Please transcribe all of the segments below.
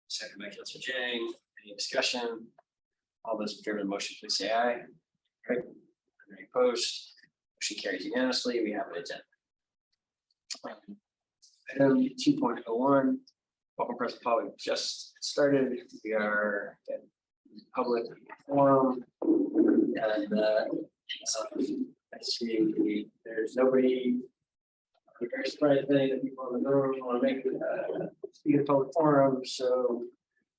Second by Councilor Jang. Any discussion? All those in favor of the motion, please say aye. Right. Any opposed? Motion carries unanimously. We have an agenda. Item 2.01. Welcome, President Paul. We just started. We are at public forum, and I see there's nobody. I'm very surprised that people in the room want to make speak at public forum, so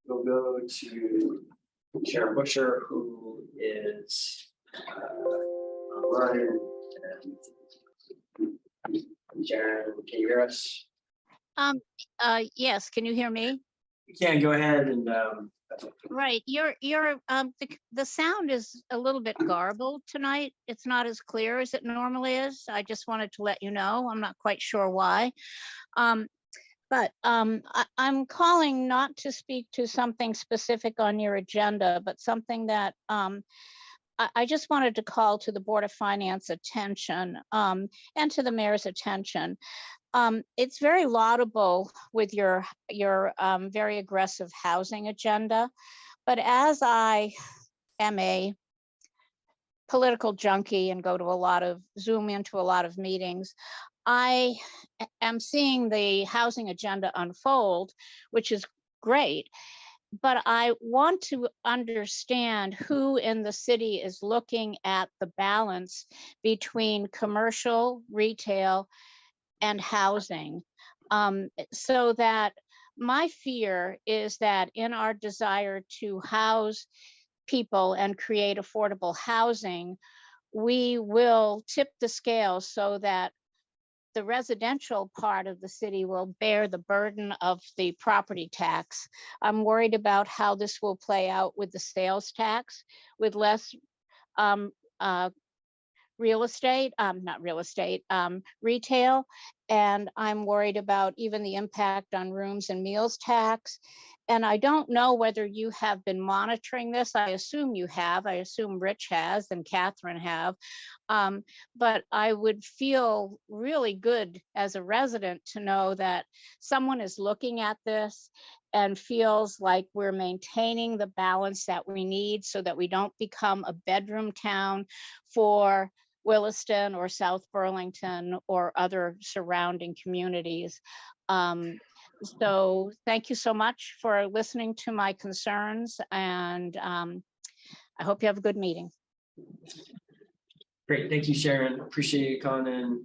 we'll go to Sharon Busher, who is online. And Sharon, can you hear us? Yes, can you hear me? You can go ahead and Right, the sound is a little bit garbled tonight. It's not as clear as it normally is. I just wanted to let you know. I'm not quite sure why. I'm calling not to speak to something specific on your agenda, but something that I just wanted to call to the Board of Finance attention and to the mayor's attention. It's very laudable with your very aggressive housing agenda, but as I am a political junkie and go to Zoom into a lot of meetings, I am seeing the housing agenda unfold, which is great. But I want to understand who in the city is looking at the balance between commercial, retail, and housing, so that my fear is that in our desire to house people and create affordable housing, we will tip the scale so that the residential part of the city will bear the burden of the property tax. I'm worried about how this will play out with the sales tax, with less retail. And I'm worried about even the impact on rooms and meals tax. And I don't know whether you have been monitoring this. I assume you have. I assume Rich has and Catherine have. But I would feel really good as a resident to know that someone is looking at this and feels like we're maintaining the balance that we need so that we don't become a bedroom town for Williston or South Burlington or other surrounding communities. So thank you so much for listening to my concerns, and I hope you have a good meeting. great, thank you, Sharon. Appreciate you calling in.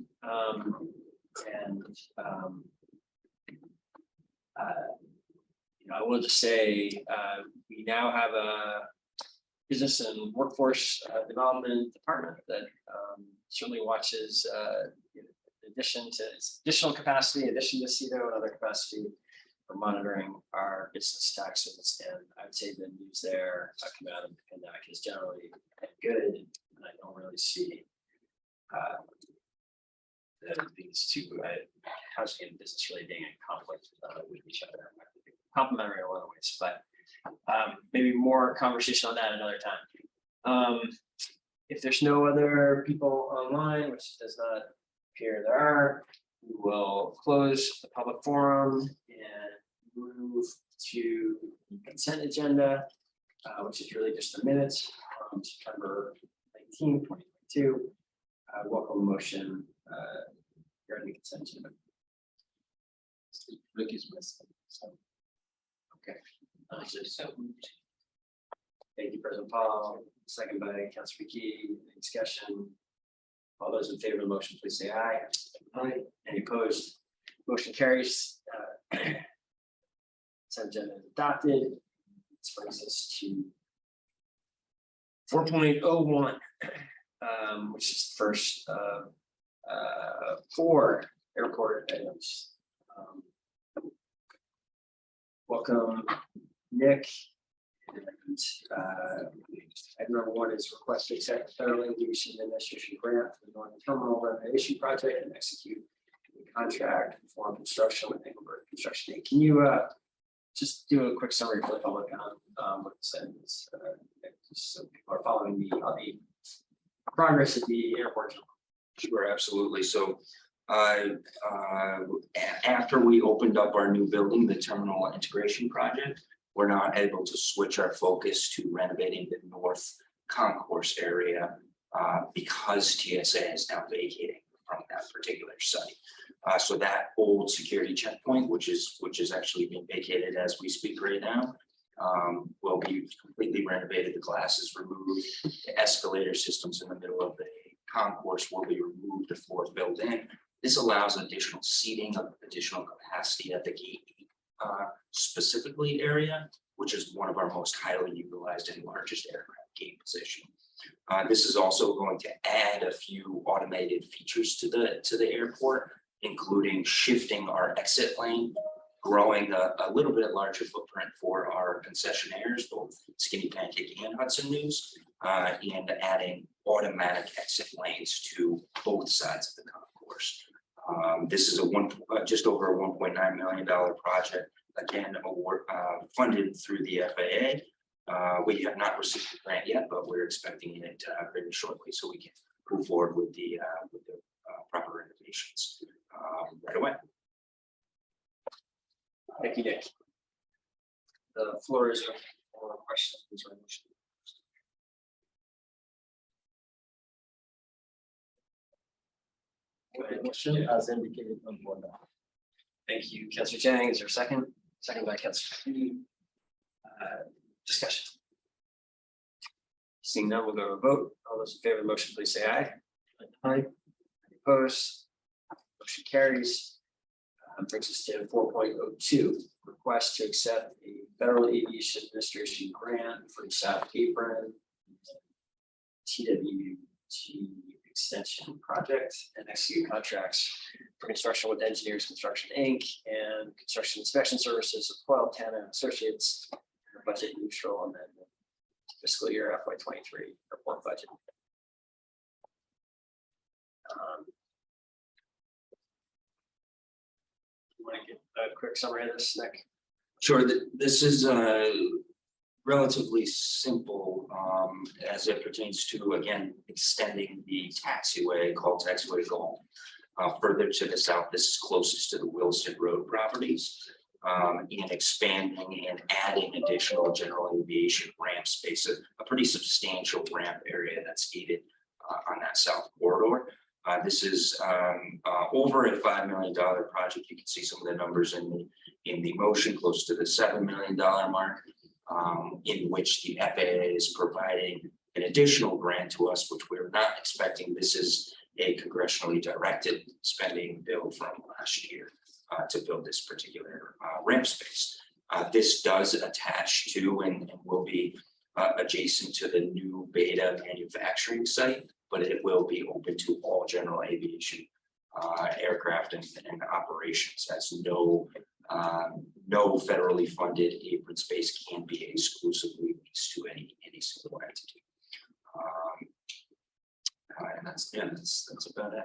I will just say we now have a business and workforce development department that certainly watches additional capacity, addition to CEDO and other capacity for monitoring our business taxes. And I would say the news there coming out of the pandemic is generally good, and I don't really see these two housing and business really being in conflict with each other. Complementary in a lot of ways, but maybe more conversation on that another time. If there's no other people online, which does not appear there are, we will close the public forum and move to the consent agenda, which is really just the minutes from September 19, 2022. Welcome motion regarding the consent agenda. Ricky's missing. Okay. Thank you, President Paul. Second by Councilor Key. Any discussion? All those in favor of the motion, please say aye. Aye. Any opposed? Motion carries. Consent agenda is adopted. This brings us to 4.01, which is the first 4 airport items. Welcome, Nick. And item number 1 is request to accept federal aviation administration grant for the Northern Terminal Renovation Project and execute the contract and form construction with Elmwood Construction Inc. Can you just do a quick summary for the public on what this is, just so people are following the progress of the airport? Sure, absolutely. So after we opened up our new building, the terminal integration project, we're not able to switch our focus to renovating the North Concourse area because TSA is now vacating from that particular site. So that old security checkpoint, which is actually being vacated as we speak right now, will be completely renovated. The glass is removed. The escalator systems in the middle of the concourse will be removed. The floor filled in. This allows additional seating, additional capacity at the gate specifically area, which is one of our most highly utilized and largest aircraft gate position. This is also going to add a few automated features to the airport, including shifting our exit lane, growing a little bit larger footprint for our concessionaires, both Skinny Pancake and Hudson News, and adding automatic exit lanes to both sides of the concourse. This is just over a $1.9 million project, again, funded through the FAA. We have not received the grant yet, but we're expecting it very shortly, so we can move forward with the proper renovations right away. Thank you, Nick. The floor is open for questions. Question as indicated on board. Thank you, Councilor Chang. Is there a second? Second by Councilor Key. Discussion. Seeing none, we'll go to a vote. All those in favor of the motion, please say aye. Aye. Any opposed? Motion carries. Brings us to 4.02, request to accept a Federal Aviation Administration grant for the South Apron TWT extension project and execute contracts for construction with Engineers Construction Inc. and construction inspection services of Coyle Tanner Associates, budget neutral amendment fiscal year FY23 report budget. You want to get a quick summary of this, Nick? Sure. This is relatively simple as it pertains to, again, extending the taxiway called Taxiway Gold further to the south. This is closest to the Wilson Road properties, and expanding and adding additional general aviation ramp space, a pretty substantial ramp area that's needed on that south corridor. This is over a $5 million project. You can see some of the numbers in the motion, close to the $7 million mark, in which the FAA is providing an additional grant to us, which we're not expecting. This is a congressionally directed spending bill from last year to build this particular ramp space. This does attach to and will be adjacent to the new Beta manufacturing site, but it will be open to all general aviation aircraft and operations, as no federally funded apron space can be exclusively leased to any single entity. And that's about it.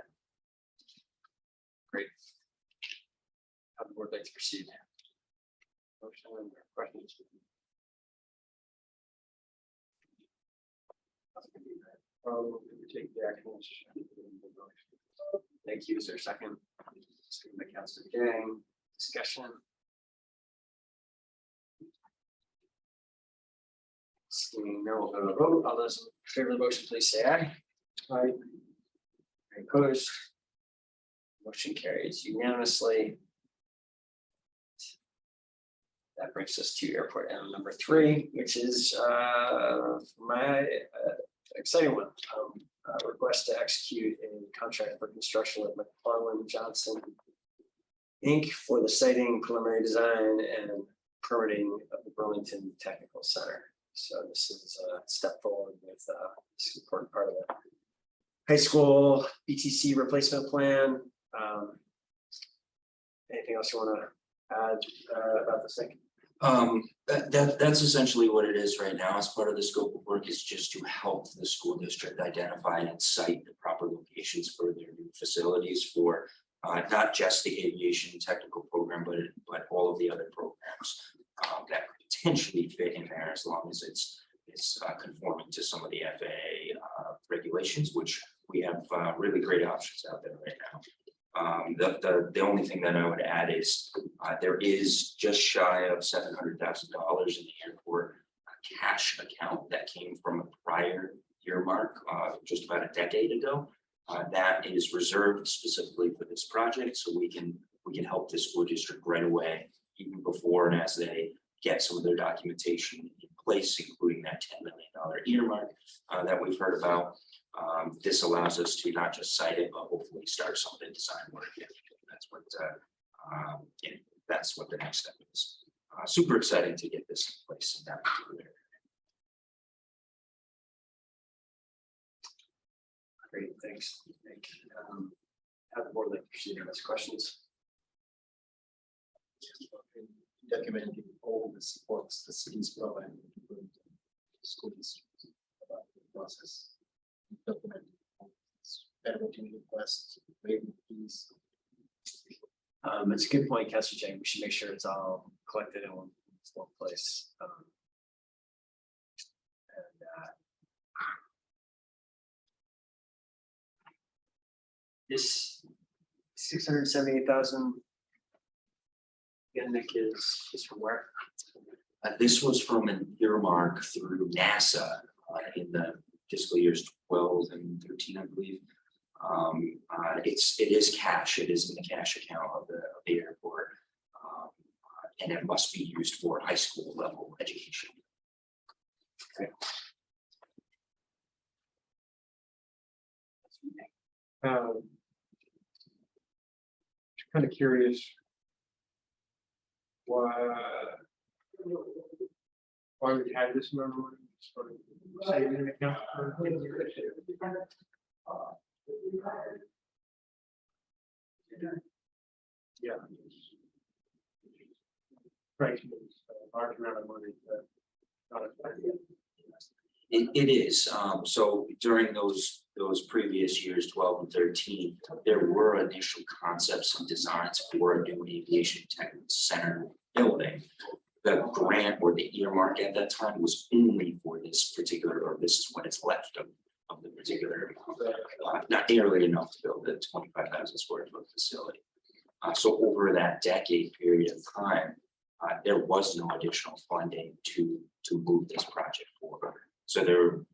Great. How the board like to proceed? Motion or questions? Take the action. Thank you. Is there a second? Second by Councilor Gang. Discussion. Seeing no, we'll go to a vote. All those in favor of the motion, please say aye. Aye. Any opposed? Motion carries unanimously. That brings us to airport item number 3, which is my exciting one. Request to execute a contract for construction with McFarland Johnson Inc. for the siting, preliminary design, and permitting of the Burlington Technical Center. So this is a step forward with this important part of the high school BTC replacement plan. Anything else you want to add about this thing? That's essentially what it is right now. As part of the scope of work is just to help the school district identify and cite the proper locations for their new facilities for not just the aviation technical program, but all of the other programs that could potentially fit in there, as long as it's conforming to some of the FAA regulations, which we have really great options out there right now. The only thing that I would add is There is just shy of $700,000 in the airport cash account that came from a prior earmark just about a decade ago. That is reserved specifically for this project, so we can help the school district right away, even before and as they get some of their documentation in place, including that $10 million earmark that we've heard about. This allows us to not just cite it, but hopefully start some of the design work. That's what the next step is. Super exciting to get this in place in that particular area. Great, thanks. Have the board like to proceed on those questions? Documenting all the supports the city's providing to schools about the process. Documenting permitting requests, waiving fees. It's a good point, Councilor Jang. We should make sure it's all collected in one place. This 678,000. Again, Nick is from where? This was from an earmark through NASA in the fiscal years 12 and 13, I believe. It is cash. It is in the cash account of the airport, and it must be used for high school level education. Okay. Kind of curious why we had this number sort of saving account for yeah. Right. Large amount of money. It is. So during those previous years, 12 and 13, there were initial concepts and designs for a new aviation tech center building. The grant or the earmark at that time was only for this particular, or this is what is left of the particular, not nearly enough to build a 25,000 square foot facility. So over that decade period of time, there was no additional funding to move this project forward. So there,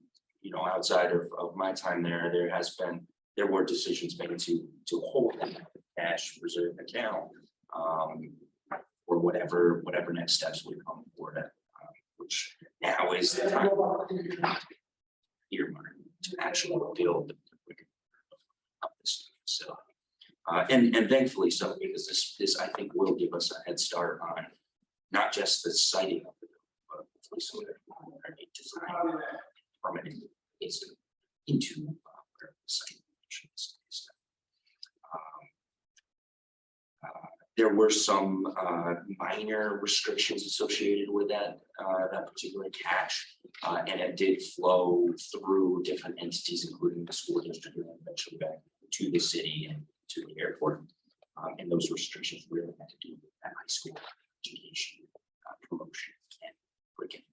outside of my time there were decisions made to hold that cash reserve account or whatever next steps would come forward, which now is the time earmark to actually build this facility. And thankfully so, because this I think will give us a head start on not just the siting of the building, but hopefully some of the design permitting into where the site is. There were some minor restrictions associated with that particular cash, and it did flow through different entities, including the school district, and eventually back to the city and to the airport. And those restrictions really had to do with that high school education, promotion, and curriculum.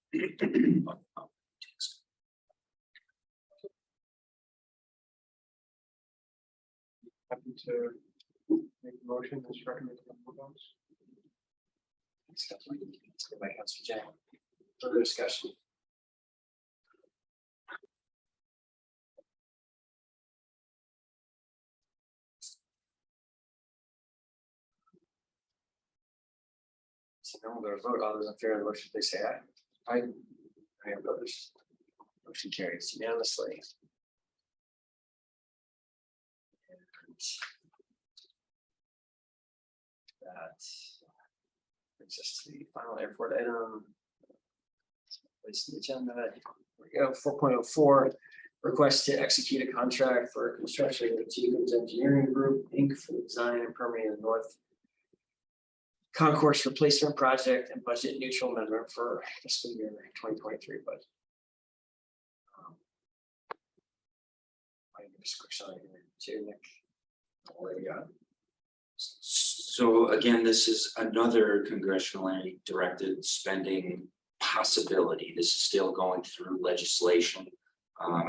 Happy to make a motion as recommended on the votes. By Councilor Jang. Further discussion? So now we'll go to vote. All those in favor of the motion, please say aye. Aye. I have others. Motion carries unanimously. And that brings us to the final airport item. Place the agenda. Here we go. 4.04. Request to execute a contract for construction with Jacobs Engineering Group, Inc. for the design and permitting of the North Concourse replacement project and budget neutral amendment for fiscal year 2023 budget. I just quick sign here too, Nick. What do you got? So again, this is another congressionally directed spending possibility. This is still going through legislation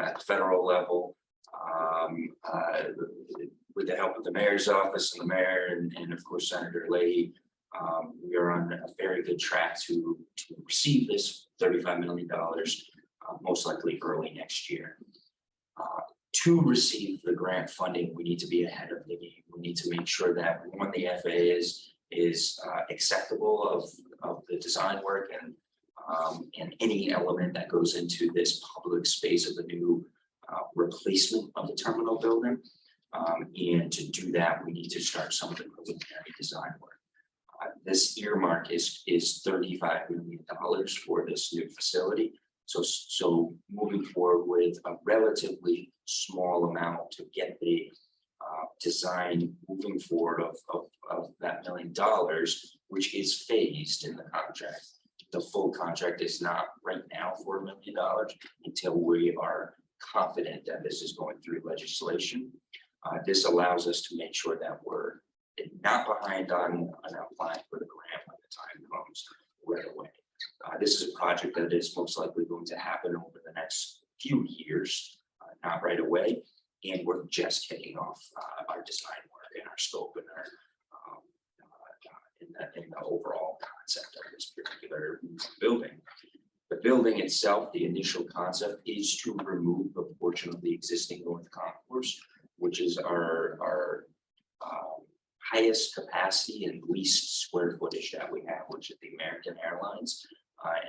at the federal level with the help of the mayor's office and the mayor and of course Senator Leahy. We are on a very good track to receive this $35 million, most likely early next year. To receive the grant funding, we need to be ahead of the game. We need to make sure that one, the FAA is acceptable of the design work and any element that goes into this public space of the new replacement of the terminal building. And to do that, we need to start some of the preliminary design work. This earmark is $35 million for this new facility. So moving forward with a relatively small amount to get the design moving forward of that $1 million, which is phased in the contract. The full contract is not right now for $1 million until we are confident that this is going through legislation. This allows us to make sure that we're not behind on applying for the grant when the time comes right away. This is a project that is most likely going to happen over the next few years, not right away. And we're just kicking off our design work and our scope and our in the overall concept of this particular building. The building itself, the initial concept is to remove a portion of the existing North Concourse, which is our highest capacity and least square footage that we have, which is the American Airlines,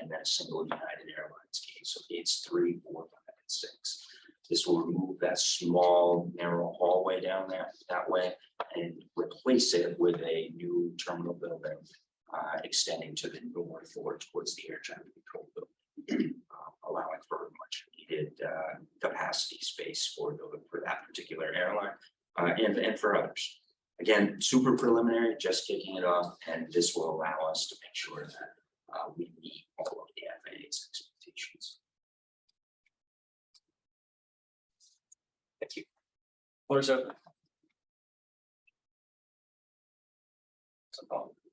and then a single United Airlines case. So gates 3, 4, 5, and 6. This will remove that small, narrow hallway down there that way and replace it with a new terminal building extending to the north or towards the air traffic control building, allowing for much needed capacity space for that particular airline and for others. Again, super preliminary, just kicking it off, and this will allow us to make sure that we meet all of the FAA's expectations. Thank you. Floor's open.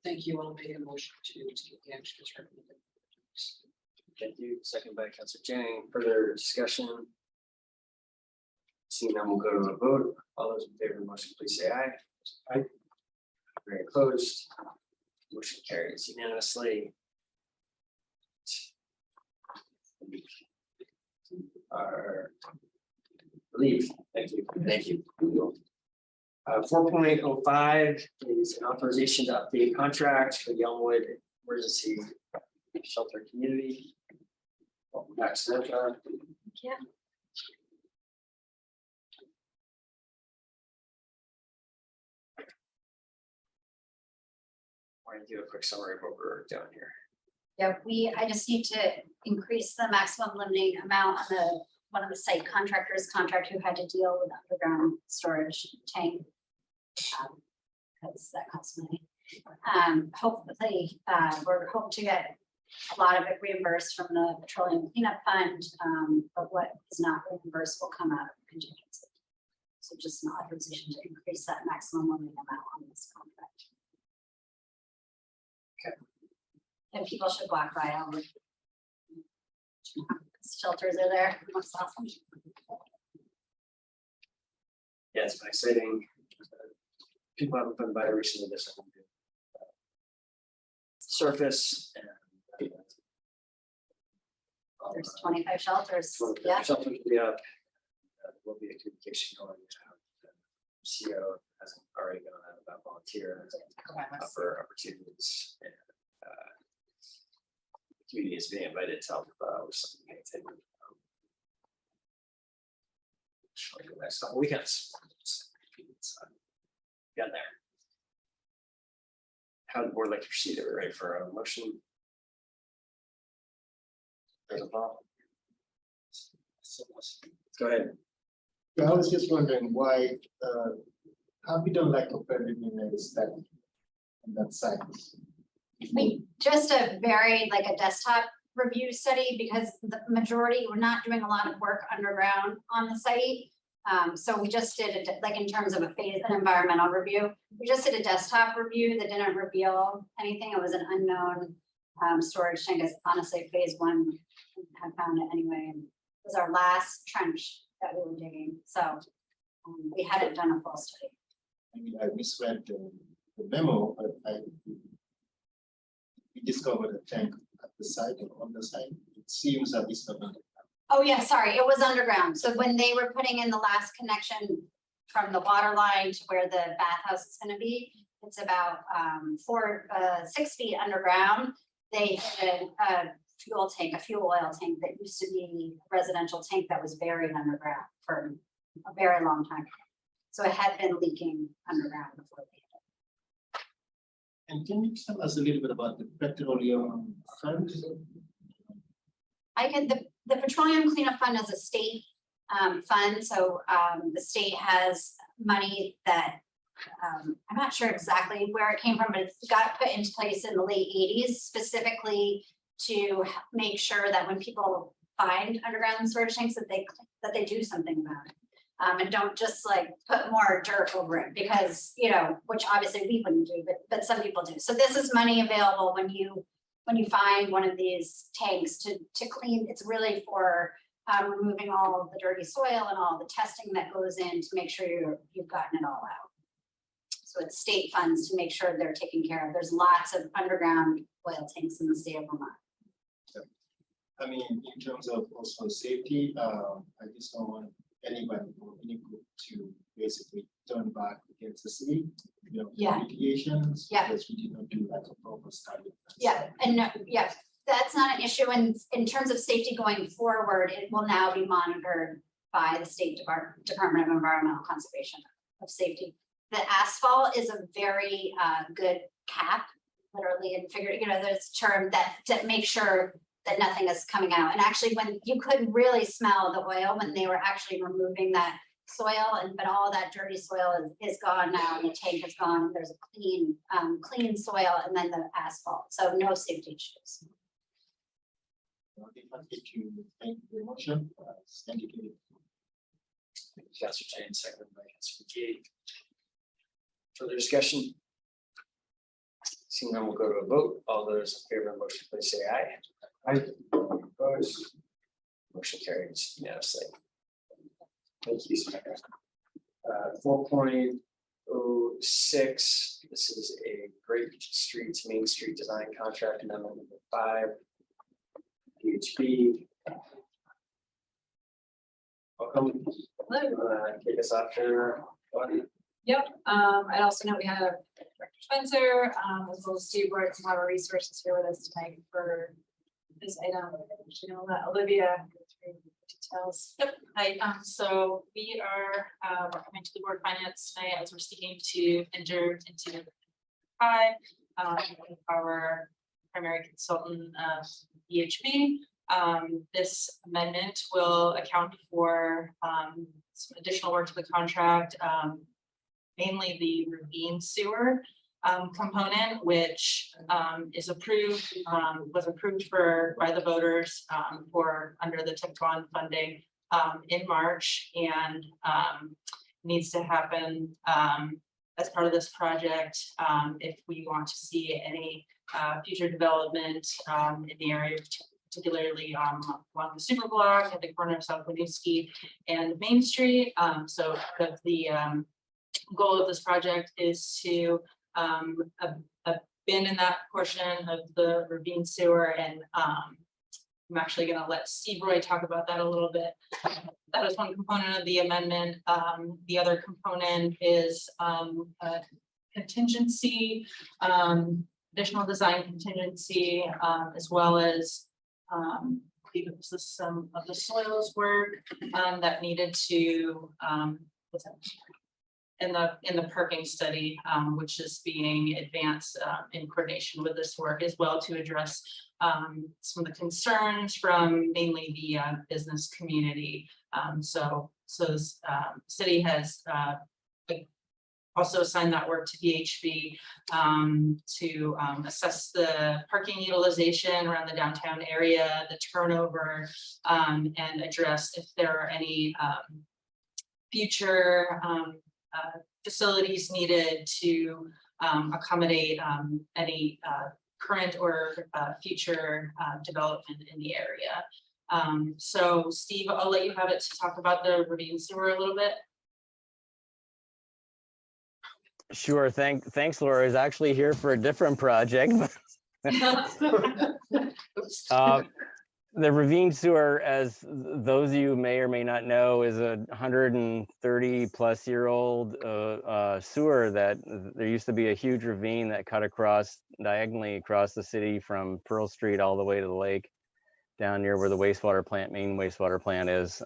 Thank you. I'll make a motion to take the action as recommended. Thank you. Second by Councilor Jang. Further discussion? Seeing none, we'll go to a vote. All those in favor of the motion, please say aye. Aye. Very opposed. Motion carries unanimously. Leave. Thank you. Thank you. 4.05 is an authorization to update contract for the Elmwood Emergency Shelter Community. Welcome back, Samantha. Yeah. I want to do a quick summary of what we're doing here. Yeah, I just need to increase the maximum limiting amount on one of the site contractors who had to deal with underground storage tank. Because that costs money. Hopefully, we're hoping to get a lot of it reimbursed from the petroleum cleanup fund, but what is not reimbursed will come out of contingency. So just an authorization to increase that maximum limiting amount on this contract. Okay. And people should walk by all the shelters are there. That's awesome. Yeah, it's been exciting. People haven't been by recently. This surface and There's 25 shelters. Yeah. shelters will be up. Will be a communication going out. CEO hasn't already gone out about volunteer for opportunities. And, the community is being invited to help with something. Like the next couple weekends. Got there. How would the board like to proceed? Are we ready for a motion? There's a problem. Go ahead. I was just wondering why, have we done like a preliminary study on that site? We just a desktop review study because the majority, we're not doing a lot of work underground on the site. So we just did it like in terms of an environmental review. We just did a desktop review that didn't reveal anything. It was an unknown storage tank. Honestly, phase 1 had found it anyway. And it was our last trench that we were digging. So we hadn't done a full study. I mean, I misread the memo, but we discovered a tank at the site or on the site. It seems that it's not underground. Oh, yeah, sorry, it was underground. So when they were putting in the last connection from the water line to where the bathhouse is gonna be, it's about 6 feet underground. They had a fuel tank, a fuel oil tank that used to be a residential tank that was buried underground for a very long time. So it had been leaking underground before they hit it. And can you tell us a little bit about the petroleum fund? The petroleum cleanup fund is a state fund, so the state has money that I'm not sure exactly where it came from, but it's got put into place in the late 80s specifically to make sure that when people find underground storage tanks that they do something about it. And don't just like put more dirt over it because, you know, which obviously we wouldn't do, but some people do. So this is money available when you find one of these tanks to clean. It's really for removing all of the dirty soil and all the testing that goes in to make sure you've gotten it all out. So it's state funds to make sure they're taken care of. There's lots of underground oil tanks in the state of Vermont. I mean, in terms of also safety, I just don't want anybody or any group to basically turn back against the city, you know, Yeah. litigations. Yeah. Because we did not do like a proper study. Yeah, and no, yeah, that's not an issue. And in terms of safety going forward, it will now be monitored by the State Department of Environmental Conservation of Safety. The asphalt is a very good cap, literally, and figure, you know, there's a term that to make sure that nothing is coming out. And actually, when you could really smell the oil when they were actually removing that soil, but all that dirty soil is gone now, and the tank is gone. There's a clean soil, and then the asphalt. So no safety issues. If I get to thank the motion, indicated. Councilor Jane, second by Councilor McKee. Further discussion? Seeing none, we'll go to a vote. All those in favor of the motion, please say aye. Aye. Opposed? Motion carries unanimously. Thank you, Samantha. 4.06, this is a Great Streets Main Street Design Contract Amendment number 5. PHP. Welcome. Kick us off here. Bonnie? Yep, I'd also note we have Director Spencer, as well as Steve Roy from Water Resources here with us tonight for this item. Actually, gonna let Olivia go through the details. Yep, hi, so we are coming to the Board of Finance tonight as we're seeking to enter into our primary consultant, EHB. This amendment will account for some additional work to the contract, mainly the ravine sewer component, which is approved, was approved by the voters for under the TIP bond funding in March, and needs to happen as part of this project if we want to see any future development in the area, particularly along the super block at the corner of South Winooski and Main Street. So part of the goal of this project is to abandon that portion of the ravine sewer, and I'm actually going to let Steve Roy talk about that a little bit. That is one component of the amendment. The other component is a contingency, additional design contingency, as well as some of the soils work that needed to what's that? In the parking study, which is being advanced in coordination with this work as well, to address some of the concerns from mainly the business community. So city has also assigned that work to VHB to assess the parking utilization around the downtown area, the turnover, and address if there are any future facilities needed to accommodate any current or future development in the area. So Steve, I'll let you have it to talk about the ravine sewer a little bit. Sure. Thanks, Laura. Is actually here for a different project. The ravine sewer, as those of you may or may not know, is a 130-plus-year-old sewer that there used to be a huge ravine that cut diagonally across the city from Pearl Street all the way to the lake, down near where the main wastewater plant is.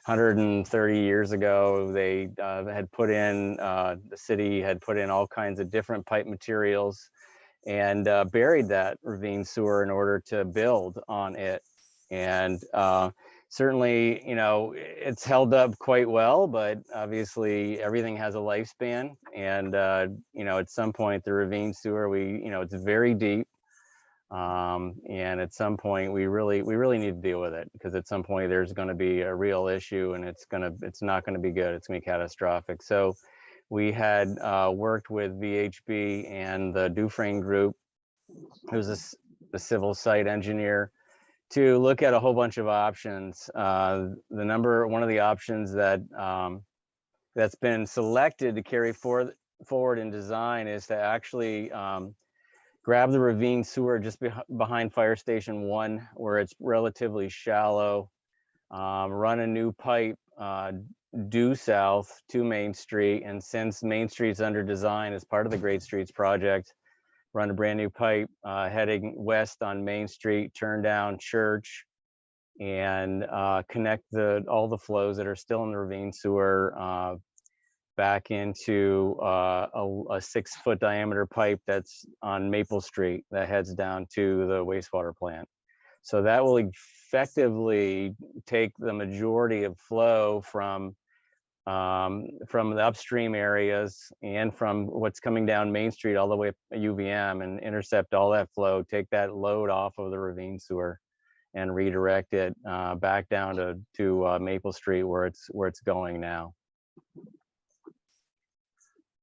130 years ago, they had put in, the city had put in all kinds of different pipe materials and buried that ravine sewer in order to build on it. And certainly, it's held up quite well, but obviously everything has a lifespan. And, at some point, the ravine sewer, it's very deep. And at some point, we really need to deal with it, because at some point there's going to be a real issue, and it's not going to be good. It's going to be catastrophic. So we had worked with VHB and the Dufresne Group, who's the civil site engineer, to look at a whole bunch of options. One of the options that's been selected to carry forward in design is to actually grab the ravine sewer just behind Fire Station 1, where it's relatively shallow, run a new pipe due south to Main Street, and since Main Street's under design as part of the Great Streets project, run a brand new pipe heading west on Main Street, turn down Church, and connect all the flows that are still in the ravine sewer back into a 6-foot diameter pipe that's on Maple Street that heads down to the wastewater plant. So that will effectively take the majority of flow from the upstream areas and from what's coming down Main Street all the way up UVM, and intercept all that flow, take that load off of the ravine sewer and redirect it back down to Maple Street, where it's going now.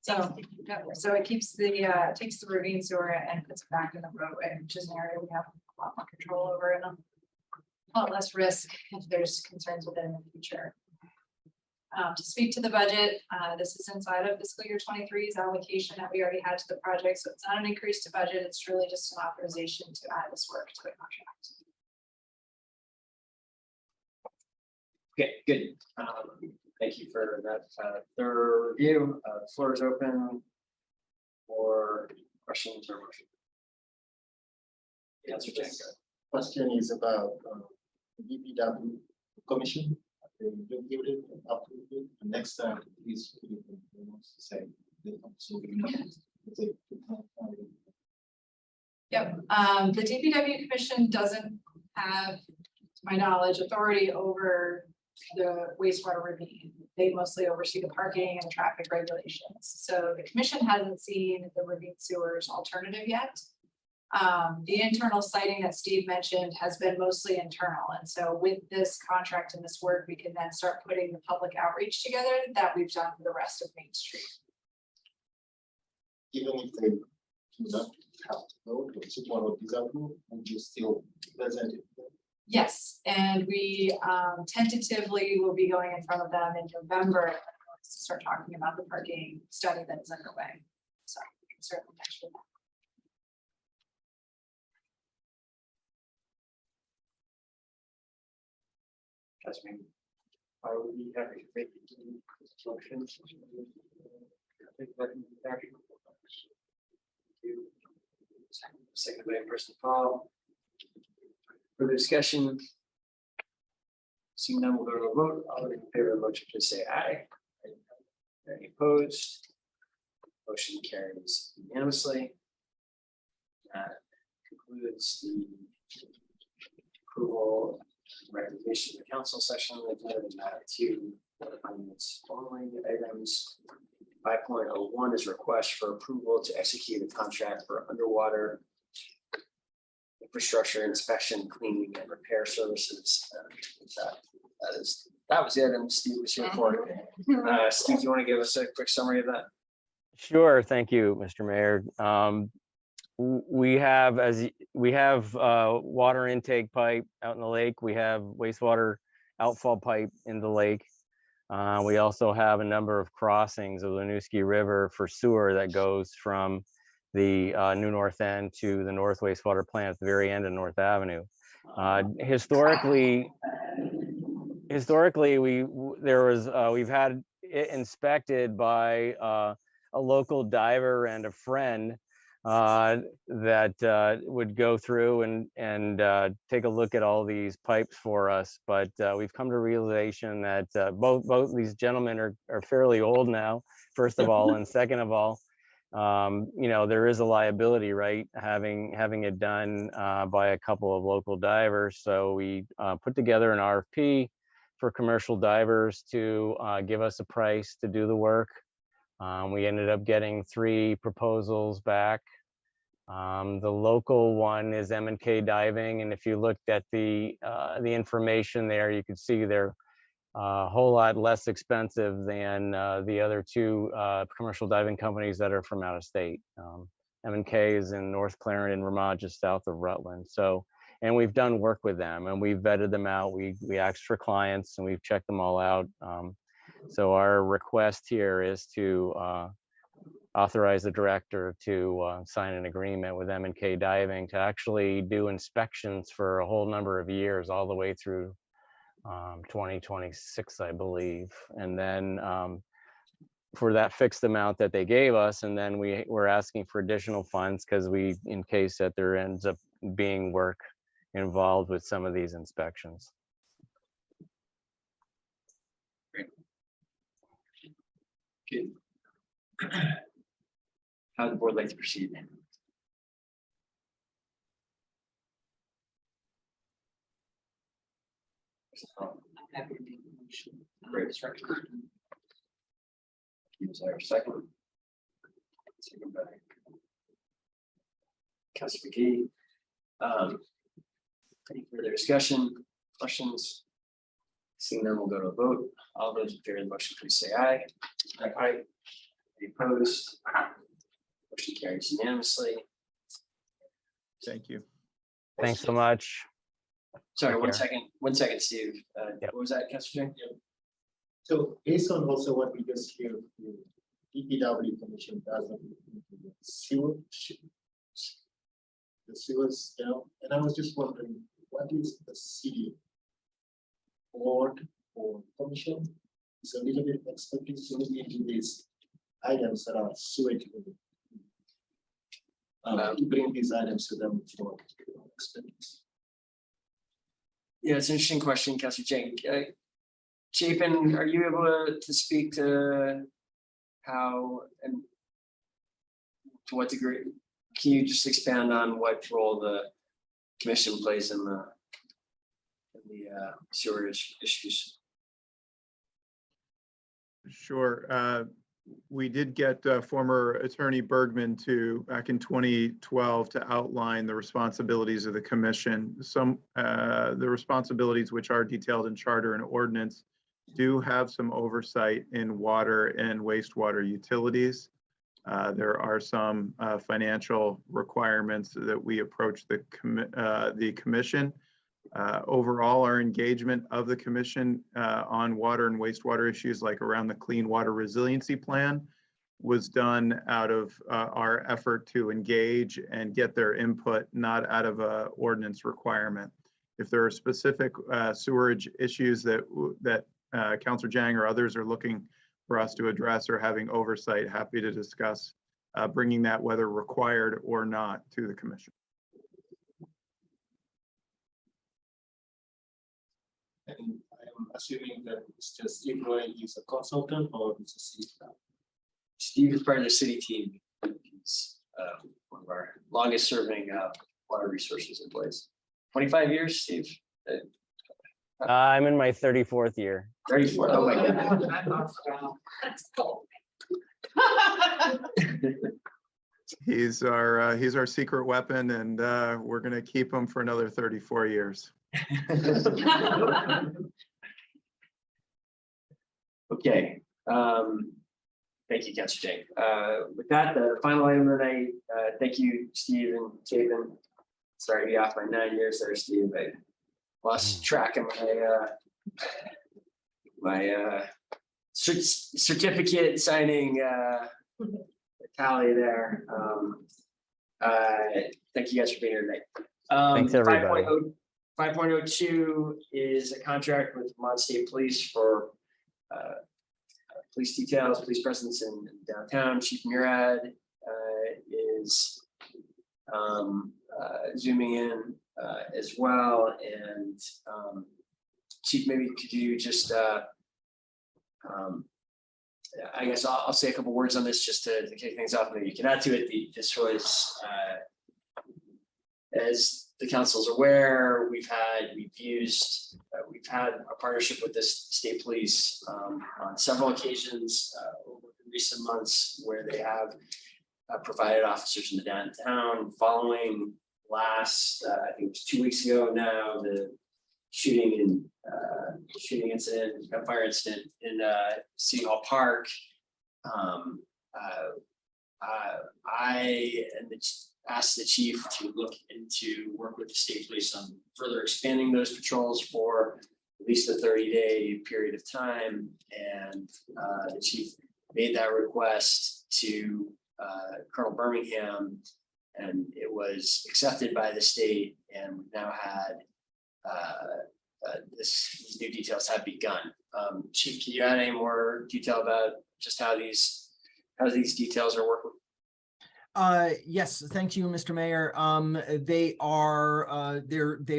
So it keeps takes the ravine sewer and puts it back in the roadway, which is an area we have a lot more control over and a lot less risk if there's concerns with it in the future. To speak to the budget, this is inside of fiscal year 23's allocation that we already had to the project, so it's not an increase to budget, it's really just an authorization to add this work to the contract. Okay, good. Thank you for that thorough review. The floor is open for questions or motion. Answer, Jack. Question is about DPW commission. They don't give it, approve it, and next time, please, say. Yep, the DPW commission doesn't have, to my knowledge, authority over the wastewater ravine. They mostly oversee the parking and traffic regulations. So the commission hasn't seen the ravine sewers alternative yet. The internal siting that Steve mentioned has been mostly internal. And so with this contract and this work, we can then start putting the public outreach together that we've done for the rest of Main Street. Even if they do not have to go to support or disapprove, and you still present it. Yes, and we tentatively will be going in front of them in November to start talking about the parking study that is underway. So we can certainly mention that. Jasmine, I would be happy to make the motion. Second by person Paul. Further discussion? Seeing none, we'll go to a vote. All in favor of the motion, please say aye. Any opposed? Motion carries unanimously. That concludes the approval recommendation of the council session. We've moved that to finance following items. 5.01 is request for approval to execute a contract for underwater infrastructure inspection, cleaning, and repair services. That was the item Steve was here for. Steve, do you want to give us a quick summary of that? Sure, thank you, Mr. Mayor. We have water intake pipe out in the lake. We have wastewater outfall pipe in the lake. We also have a number of crossings of the Winooski River for sewer that goes from the new north end to the north wastewater plant at the very end of North Avenue. Historically, we've had it inspected by a local diver and a friend that would go through and take a look at all these pipes for us. But we've come to realization that both these gentlemen are fairly old now, first of all, and second of all, you know, there is a liability, right? Having it done by a couple of local divers. So we put together an RFP for commercial divers to give us a price to do the work. We ended up getting 3 proposals back. The local one is M&K Diving, and if you looked at the information there, you could see they're a whole lot less expensive than the other 2 commercial diving companies that are from out of state. M&K is in North Clarendon, Vermont, just south of Rutland. So, and we've done work with them, and we've vetted them out. We asked for clients, and we've checked them all out. So our request here is to authorize the director to sign an agreement with M&K Diving to actually do inspections for a whole number of years, all the way through 2026, I believe. And then for that fixed amount that they gave us, and then we're asking for additional funds because in case that there ends up being work involved with some of these inspections. Good. How would the board like to proceed? Great, instruction. Use our second. Second by Councilor McGee. Any further discussion, questions? Seeing none, we'll go to a vote. All those in favor of the motion, please say aye. Aye. Any opposed? Motion carries unanimously. Thank you. Thanks so much. Sorry, Take one care. second. One second, Steve. Yep. What was that, Councilor Jane? So based on also what we just hear, the DPW commission doesn't include the sewers, you know, and I was just wondering, what is the city board or commission? It's a little bit expertise to look into these items that are sewage related. To bring these items to them for expertise. Yeah, it's an interesting question, Councilor Jane. Chapin, are you able to speak to how and to what degree? Can you just expand on what role the commission plays in the sewerage issues? Sure. We did get former Attorney Bergman back in 2012 to outline the responsibilities of the commission. The responsibilities which are detailed in charter and ordinance do have some oversight in water and wastewater utilities. There are some financial requirements that we approach the commission. Overall, our engagement of the commission on water and wastewater issues, like around the Clean Water Resiliency Plan, was done out of our effort to engage and get their input, not out of a ordinance requirement. If there are specific sewerage issues that Councilor Jang or others are looking for us to address or having oversight, happy to discuss bringing that, whether required or not, to the commission. And I'm assuming that Mr. Steve Roy is a consultant or is a city staff? Steve is part of the city team. He's one of our longest serving water resources employees. 25 years, Steve. I'm in my 34th year. 34. Oh my goodness. That's cool. He's our secret weapon, and we're going to keep him for another 34 years. Okay. Thank you, Councilor Jane. With that, the final item tonight, thank you, Steve and Chapin. Sorry to be off by 9 years there, Steve. I lost track of my certificate signing tally there. Thank you guys for being here tonight. Thanks, everybody. 5.02 is a contract with Vermont State Police for police details, police presence in downtown. Chief Murad is zooming in as well. And Chief, maybe could you just, I guess I'll say a couple words on this just to kick things off. Maybe you can add to it. This was, as the council's aware, we've had a partnership with this state police on several occasions over recent months where they have provided officers in the downtown following last, I think it was 2 weeks ago now, the shooting incident, gunfire incident in City Hall Park. I asked the chief to work with the state police on further expanding those patrols for at least a 30-day period of time. And the chief made that request to Colonel Birmingham, and it was accepted by the state, and we've now had these new details have begun. Chief, can you add any more detail about just how these details are working? Yes, thank you, Mr. Mayor. They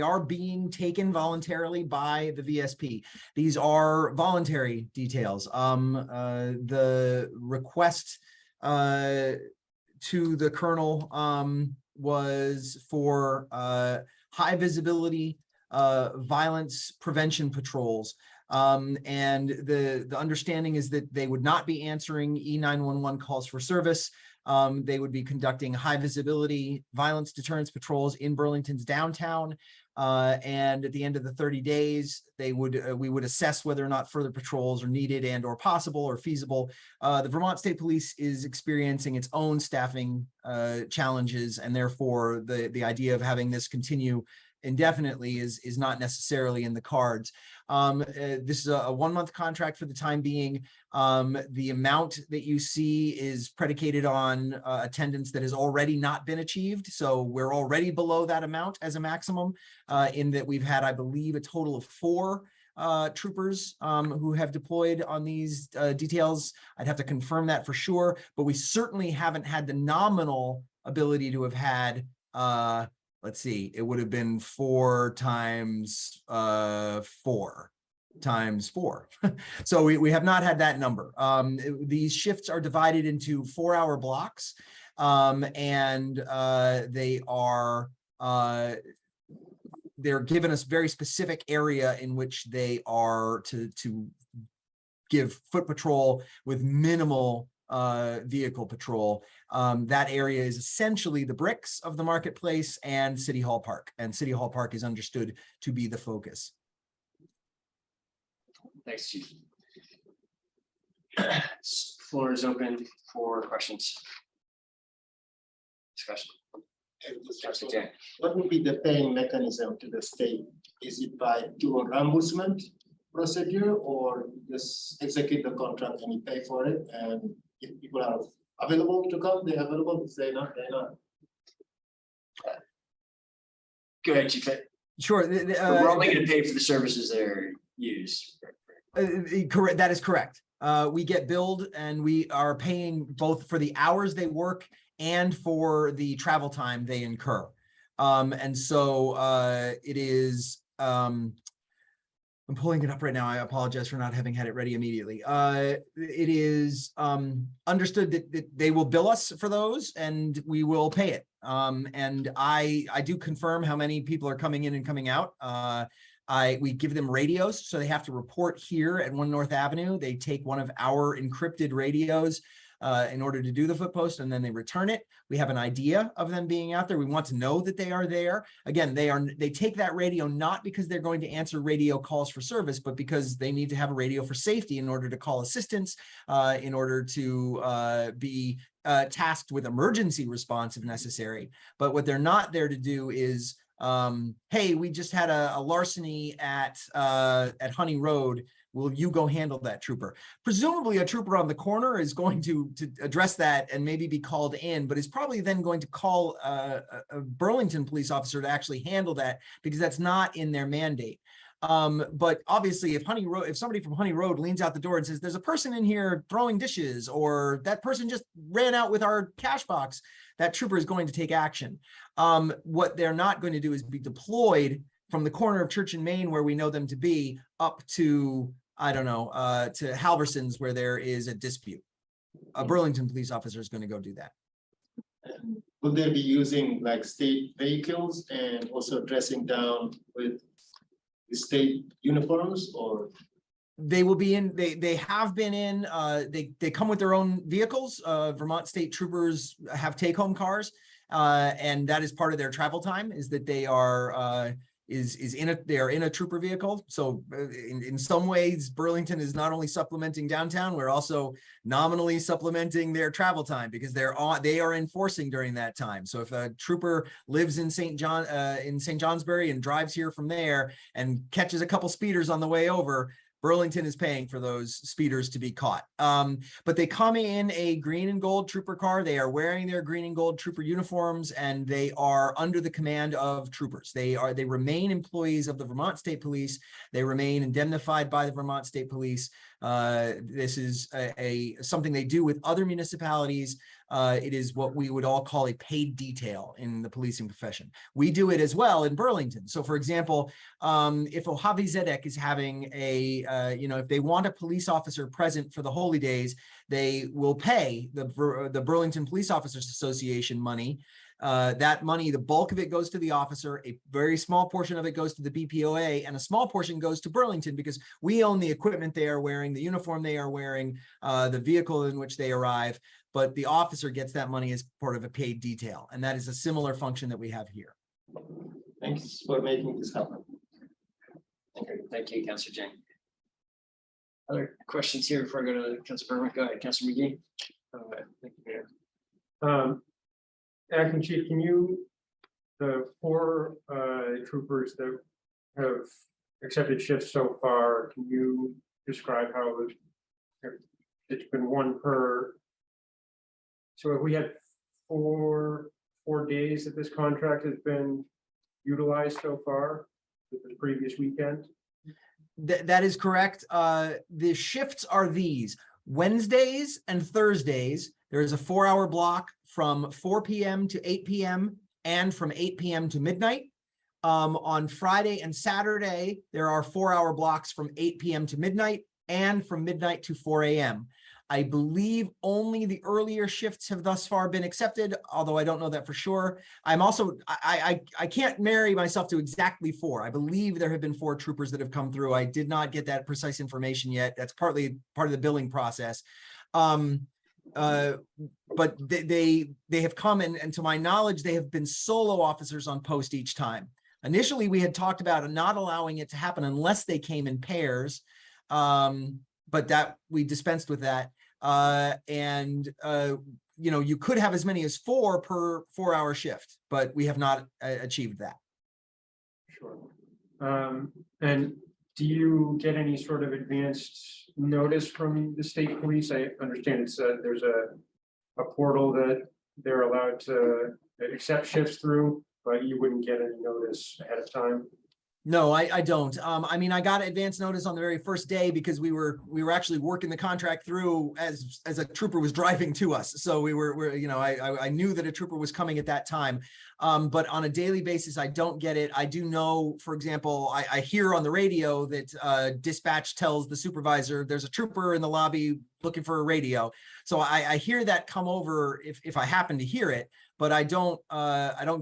are being taken voluntarily by the VSP. These are voluntary details. The request to the colonel was for high visibility violence prevention patrols. And the understanding is that they would not be answering E911 calls for service. They would be conducting high visibility violence deterrence patrols in Burlington's downtown. And at the end of the 30 days, we would assess whether or not further patrols are needed and or possible or feasible. The Vermont State Police is experiencing its own staffing challenges, and therefore the idea of having this continue indefinitely is not necessarily in the cards. This is a 1-month contract for the time being. The amount that you see is predicated on attendance that has already not been achieved. So we're already below that amount as a maximum, in that we've had, I believe, a total of 4 troopers who have deployed on these details. I'd have to confirm that for sure, but we certainly haven't had the nominal ability to have had let's see, it would have been 4 times 4 times 4. So we have not had that number. These shifts are divided into 4-hour blocks, and they are they're given us very specific area in which they are to give foot patrol with minimal vehicle patrol. That area is essentially the bricks of the marketplace and City Hall Park, and City Hall Park is understood to be the focus. Thanks, Chief. Floor is open for questions. Discussion. What would be the paying mechanism to the state? Is it by dual reimbursement procedure, or just execute the contract and you pay for it? And if people are available to come, they're available. If they're not, they're not. Go ahead, Chief. Sure. We're only going to pay for the services they're used. Correct. That is correct. We get billed, and we are paying both for the hours they work and for the travel time they incur. And so it is, I'm pulling it up right now. I apologize for not having had it ready immediately. It is understood that they will bill us for those, and we will pay it. And I do confirm how many people are coming in and coming out. We give them radios, so they have to report here at 1 North Avenue. They take one of our encrypted radios in order to do the foot post, and then they return it. We have an idea of them being out there. We want to know that they are there. Again, they take that radio not because they're going to answer radio calls for service, but because they need to have a radio for safety in order to call assistance, in order to be tasked with emergency response if necessary. But what they're not there to do is, hey, we just had a larceny at Honey Road. will you go handle that trooper? Presumably a trooper on the corner is going to address that and maybe be called in, but is probably then going to call a Burlington police officer to actually handle that because that's not in their mandate. But obviously if somebody from Honey Road leans out the door and says, there's a person in here throwing dishes, or that person just ran out with our cash box, that trooper is going to take action. What they're not going to do is be deployed from the corner of Church and Main, where we know them to be, up to, I don't know, to Halverson's, where there is a dispute. A Burlington police officer is going to go do that. Would they be using like state vehicles and also dressing down with the state uniforms, or? They will be in, they have been in, they come with their own vehicles. Vermont state troopers have take-home cars. And that is part of their travel time, is that they are, they are in a trooper vehicle. So in some ways, Burlington is not only supplementing downtown, we're also nominally supplementing their travel time, because they are enforcing during that time. So if a trooper lives in St. Johnsbury and drives here from there and catches a couple speeders on the way over, Burlington is paying for those speeders to be caught. But they come in a green and gold trooper car. They are wearing their green and gold trooper uniforms, and they are under the command of troopers. They remain employees of the Vermont State Police. They remain indemnified by the Vermont State Police. This is something they do with other municipalities. It is what we would all call a paid detail in the policing profession. We do it as well in Burlington. So for example, if Ohavi Zedek is having if they want a police officer present for the holy days, they will pay the Burlington Police Officers Association money. That money, the bulk of it goes to the officer, a very small portion of it goes to the BPOA, and a small portion goes to Burlington, because we own the equipment they are wearing, the uniform they are wearing, the vehicle in which they arrive, but the officer gets that money as part of a paid detail. And that is a similar function that we have here. Thanks for making this happen. Thank you, Councilor Jang. Other questions here before I go to Councilor Berman? Go ahead, Councilor McGee. Thank you, Mayor. Acting Chief, the 4 troopers that have accepted shifts so far, can you describe how it's been one per? So if we had four days that this contract has been utilized so far, the previous weekend? That is correct. The shifts are these: Wednesdays and Thursdays, there is a 4-hour block from 4 p.m. to 8 p.m. and from 8 p.m. to midnight. On Friday and Saturday, there are 4-hour blocks from 8 p.m. to midnight and from midnight to 4 a.m. I believe only the earlier shifts have thus far been accepted, although I don't know that for sure. I'm also, I can't marry myself to exactly 4. I believe there have been 4 troopers that have come through. I did not get that precise information yet. That's partly part of the billing process. But they have come, and to my knowledge, they have been solo officers on post each time. Initially, we had talked about not allowing it to happen unless they came in pairs, but that we dispensed with that. You could have as many as 4 per 4-hour shift, but we have not achieved that. Sure. And do you get any sort of advanced notice from the state police? I understand it's there's a portal that they're allowed to accept shifts through, but you wouldn't get any notice ahead of time. No, I don't. I mean, I got advance notice on the very first day because we were actually working the contract through as a trooper was driving to us. So I knew that a trooper was coming at that time. But on a daily basis, I don't get it. I do know, for example, I hear on the radio that dispatch tells the supervisor there's a trooper in the lobby looking for a radio. So I hear that come over if I happen to hear it, but I don't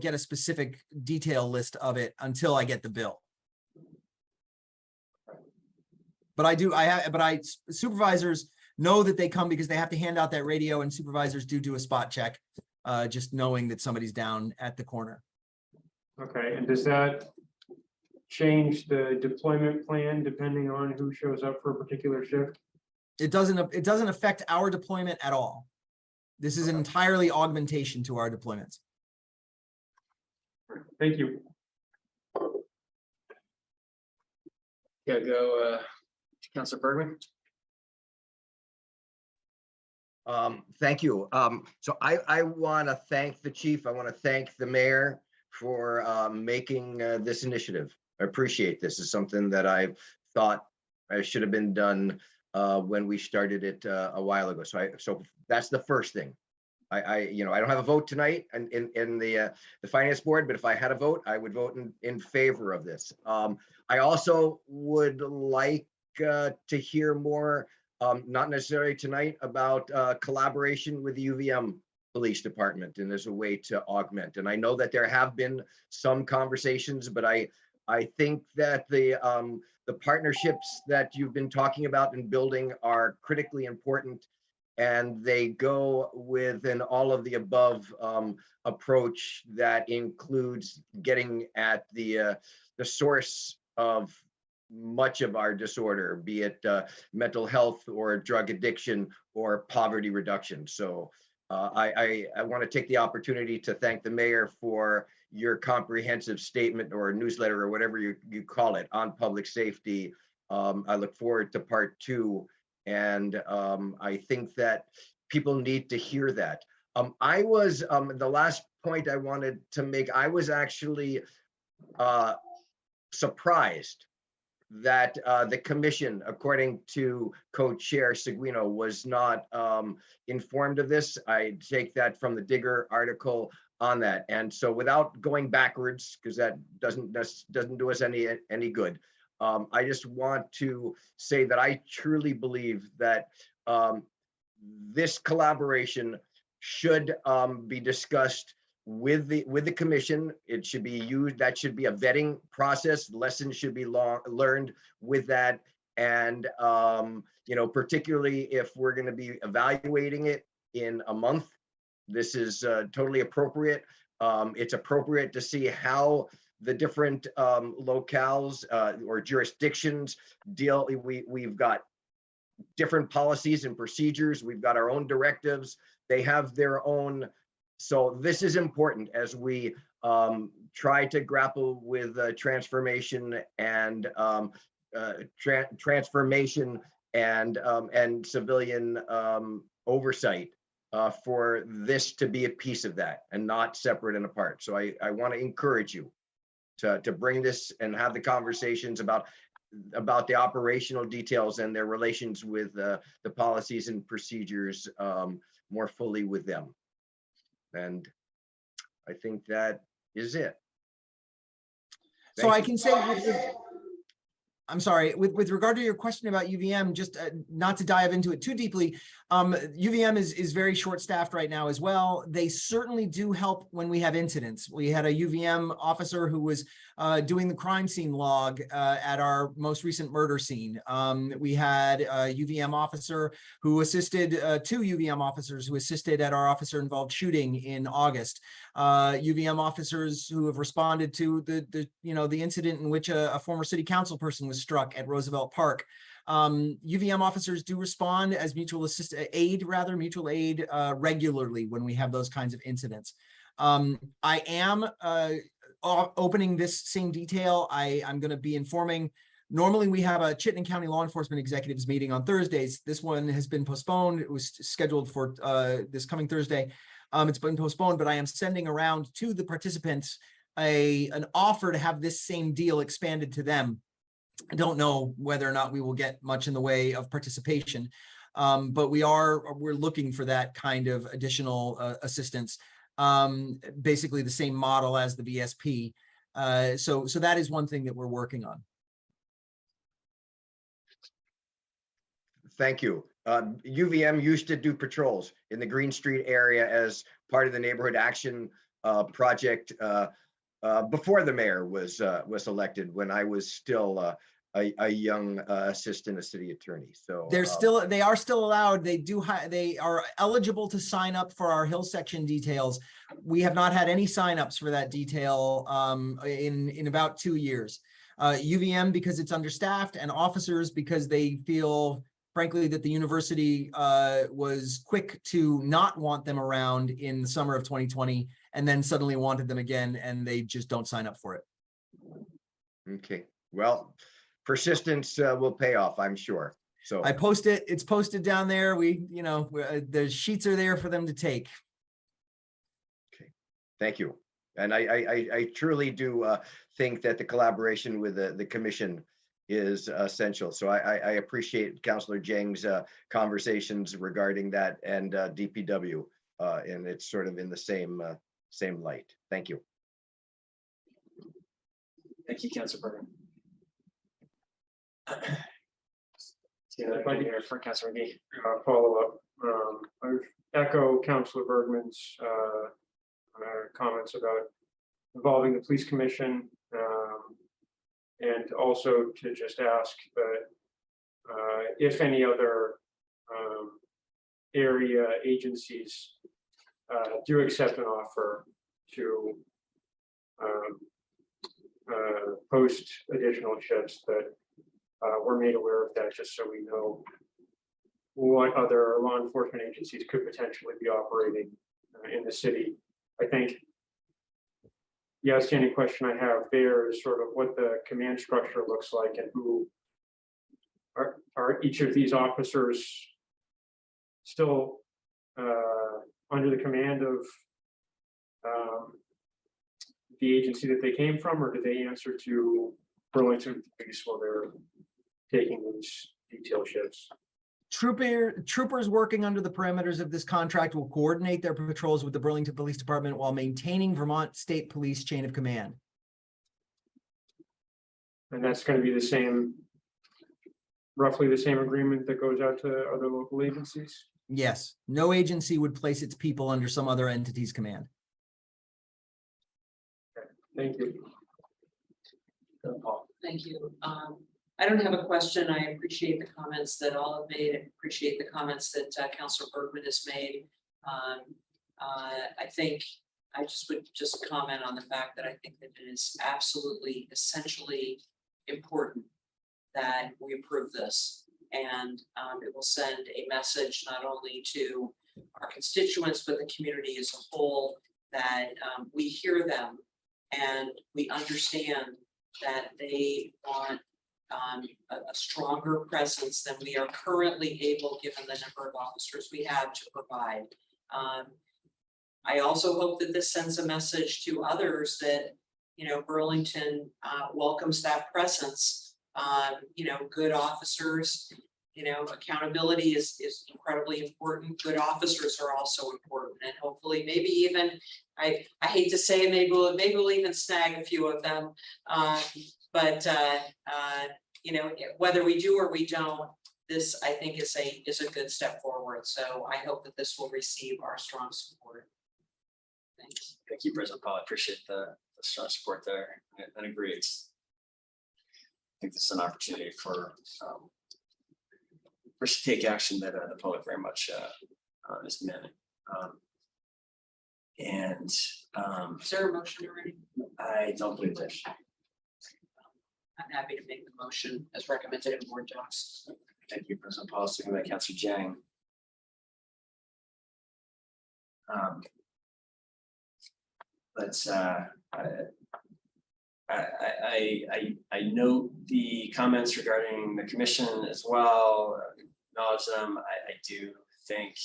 get a specific detail list of it until I get the bill. But supervisors know that they come because they have to hand out that radio, and supervisors do a spot check, just knowing that somebody's down at the corner. Okay, and does that change the deployment plan depending on who shows up for a particular shift? It doesn't affect our deployment at all. This is entirely augmentation to our deployments. Thank you. Gotta go Councilor Bergman? Thank you. So I want to thank the chief. I want to thank the mayor for making this initiative. I appreciate this. Is something that I thought I should have been done when we started it a while ago. So that's the first thing. I don't have a vote tonight in the finance board, but if I had a vote, I would vote in favor of this. I also would like to hear more, not necessarily tonight, about collaboration with the UVM Police Department and as a way to augment. And I know that there have been some conversations, but I think that the partnerships that you've been talking about and building are critically important, and they go with an all of the above approach that includes getting at the source of much of our disorder, be it mental health or drug addiction or poverty reduction. So I want to take the opportunity to thank the mayor for your comprehensive statement or newsletter or whatever you call it on public safety. I look forward to part 2. And I think that people need to hear that. I was, the last point I wanted to make, I was actually surprised that the commission, according to co-chair Seguino, was not informed of this. I take that from the Digger article on that. And so without going backwards, because that doesn't do us any good, I just want to say that I truly believe that this collaboration should be discussed with the commission. It should be used. That should be a vetting process. Lessons should be learned with that. And particularly if we're going to be evaluating it in a month, this is totally appropriate. It's appropriate to see how the different locales or jurisdictions deal. We've got different policies and procedures. We've got our own directives. They have their own. So this is important as we try to grapple with transformation and transformation and civilian oversight for this to be a piece of that and not separate and apart. So I want to encourage you to bring this and have the conversations about the operational details and their relations with the policies and procedures more fully with them. And I think that is it. So I can say, I'm sorry, with regard to your question about UVM, just not to dive into it too deeply, UVM is very short-staffed right now as well. They certainly do help when we have incidents. We had a UVM officer who was doing the crime scene log at our most recent murder scene. We had a UVM officer who assisted, 2 UVM officers who assisted at our officer-involved shooting in August. UVM officers who have responded to the incident in which a former city council person was struck at Roosevelt Park. UVM officers do respond as mutual aid regularly when we have those kinds of incidents. I am opening this same detail. I'm going to be informing. Normally we have a Chittenden County Law Enforcement Executives meeting on Thursdays. This one has been postponed. It was scheduled for this coming Thursday. It's been postponed, but I am sending around to the participants an offer to have this same deal expanded to them. I don't know whether or not we will get much in the way of participation, but we're looking for that kind of additional assistance, basically the same model as the VSP. So that is one thing that we're working on. Thank you. UVM used to do patrols in the Green Street area as part of the neighborhood action project before the mayor was elected, when I was still a young assistant city attorney. So they are still allowed. They are eligible to sign up for our Hill section details. We have not had any signups for that detail in about 2 years. UVM because it's understaffed, and officers because they feel, frankly, that the university was quick to not want them around in the summer of 2020 and then suddenly wanted them again, and they just don't sign up for it. Okay, well, persistence will pay off, I'm sure. So I post it, it's posted down there. The sheets are there for them to take. thank you. And I truly do think that the collaboration with the commission is essential. So I appreciate Councillor Jang's conversations regarding that and DPW. And it's sort of in the same light. Thank you. Thank you, Councilor Bergen. If I could- Here for Councilor McGee. Follow up. I echo Councilor Bergman's comments about involving the police commission. And also to just ask that if any other area agencies do accept an offer to post additional shifts, that we're made aware of that, just so we know what other law enforcement agencies could potentially be operating in the city. I think the outstanding question I have there is sort of what the command structure looks like, and who are each of these officers still under the command of the agency that they came from, or do they answer to Burlington Police while they're taking these detail shifts? Troopers working under the parameters of this contract will coordinate their patrols with the Burlington Police Department while maintaining Vermont State Police chain of command. And that's going to be the same, roughly the same agreement that goes out to other local agencies? Yes, no agency would place its people under some other entity's command. Thank you. Paul. Thank you. I don't have a question. I appreciate the comments that all have made. I appreciate the comments that Councilor Bergman has made. I think I would comment on the fact that I think that it is absolutely essentially important that we approve this, and it will send a message not only to our constituents but the community as a whole, that we hear them and we understand that they want a stronger presence than we are currently able, given the number of officers we have, to provide. I also hope that this sends a message to others that, Burlington welcomes that presence. Good officers, accountability is incredibly important. Good officers are also important, and hopefully maybe even, I hate to say it, maybe we'll even snag a few of them. But whether we do or we don't, this I think is a good step forward. So I hope that this will receive our strong support. Thanks. Thank you, President Paul. I appreciate the strong support there, and agree. I think this is an opportunity for us to take action that the public very much is demanding. Is there a motion already? I don't believe there's. I'm happy to make the motion as recommended in board docs. Thank you, President Paul. Second by Councilor Jang. I note the comments regarding the commission as well. Acknowledge them. I do think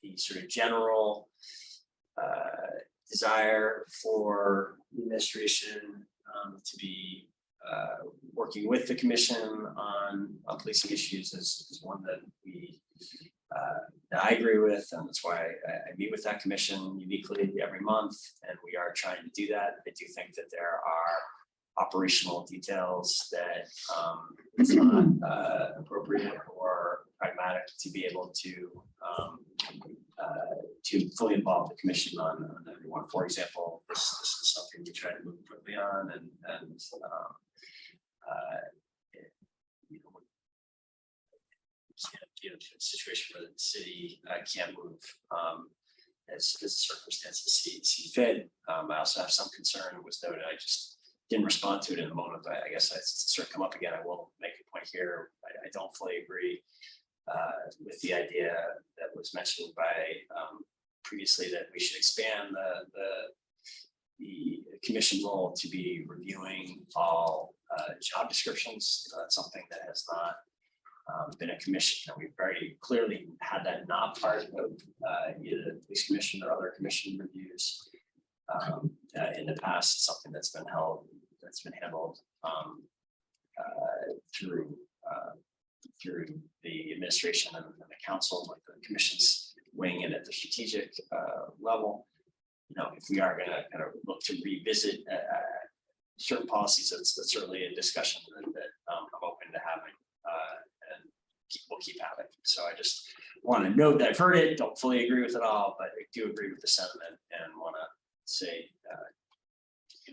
the sort of general desire for the administration to be working with the commission on policing issues is one that I agree with, and that's why I meet with that commission uniquely every month, and we are trying to do that. I do think that there are operational details that it's not appropriate or pragmatic to be able to fully involve the commission on everyone. For example, this is something we try to move quickly on, and a situation where the city can't move as circumstances see fit. I also have some concern, was noted. I just didn't respond to it in the moment, but I guess it's sort of come up again. I will make a point here. I don't fully agree with the idea that was mentioned by previously, that we should expand the commission role to be reviewing all job descriptions. That's something that has not been a commission. We've very clearly had that not part of either the police commission or other commission reviews in the past. Something that's been handled through the administration and the council, with the commissions weighing in at the strategic level. If we are going to kind of look to revisit certain policies, that's certainly a discussion that I'm open to having, and we'll keep having. So I just want to note that I've heard it, don't fully agree with it all, but I do agree with the sentiment and want to say,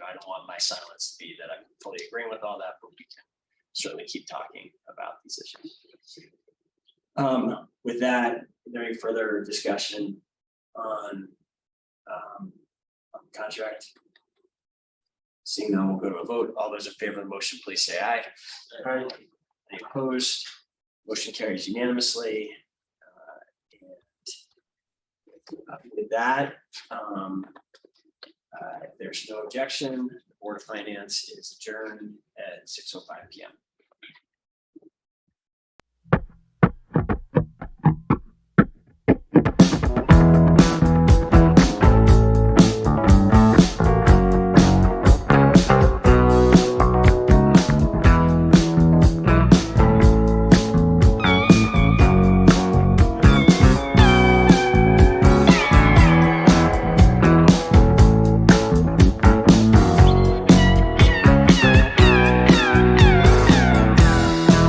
I don't want my silence to be that I'm fully agreeing with all that, but we can certainly keep talking about these issues. With that, is there any further discussion on the contract? Seeing none, we'll go to a vote. All those in favor of the motion, please say aye. Aye. Any opposed? Motion carries unanimously. With that, if there's no objection, the Board of Finance is adjourned at 6:05 p.m.